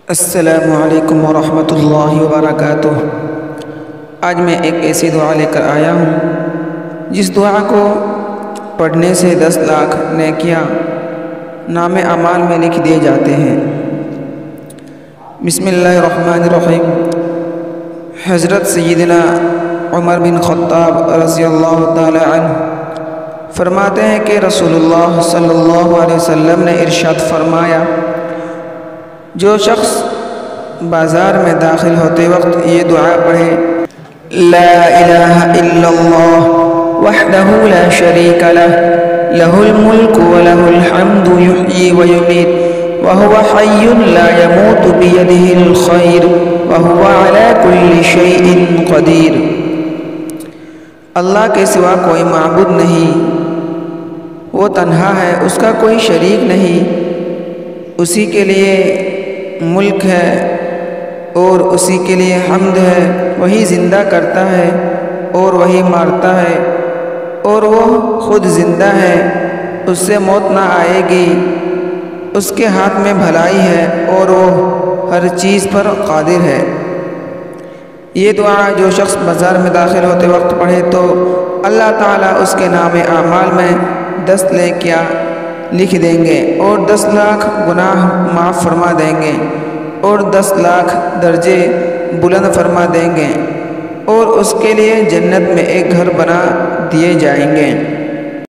السلام علیکم ورحمۃ اللہ وبرکاتہ۔ آج میں ایک ایسی دعا لے کر آیا ہوں جس دعا کو پڑھنے سے 10 لاکھ نیکیاں نام اعمال میں لکھ دیے جاتے ہیں۔ بسم اللہ الرحمن الرحیم۔ حضرت سیدنا عمر بن خطاب رضی اللہ تعالی عنہ فرماتے ہیں کہ رسول اللہ صلی اللہ علیہ وسلم نے ارشاد فرمایا، جو شخص بازار میں داخل ہوتے وقت یہ دعا پڑھے، لا الہ الا اللہ وحدہ لا شریک لہ، لہ الملک ولہ الحمد یحیی ویمیت وہو حی لا یموت بیدہ الخیر وہو علی کل شیء قدیر۔ اللہ کے سوا کوئی معبود نہیں، وہ تنہا ہے، اس کا کوئی شریک نہیں، اسی کے لیے ملک ہے اور اسی کے لیے حمد ہے، وہی زندہ کرتا ہے اور وہی مارتا ہے، اور وہ خود زندہ ہے، اس سے موت نہ آئے گی، اس کے ہاتھ میں بھلائی ہے اور وہ ہر چیز پر قادر ہے۔ یہ دعا جو شخص بازار میں داخل ہوتے وقت پڑھے تو اللہ تعالیٰ اس کے نام اعمال میں 10 نیکیاں لکھ دیں گے اور 10 لاکھ گناہ معاف فرما دیں گے اور 10 لاکھ درجے بلند فرما دیں گے اور اس کے لیے جنت میں ایک گھر بنا دیے جائیں گے۔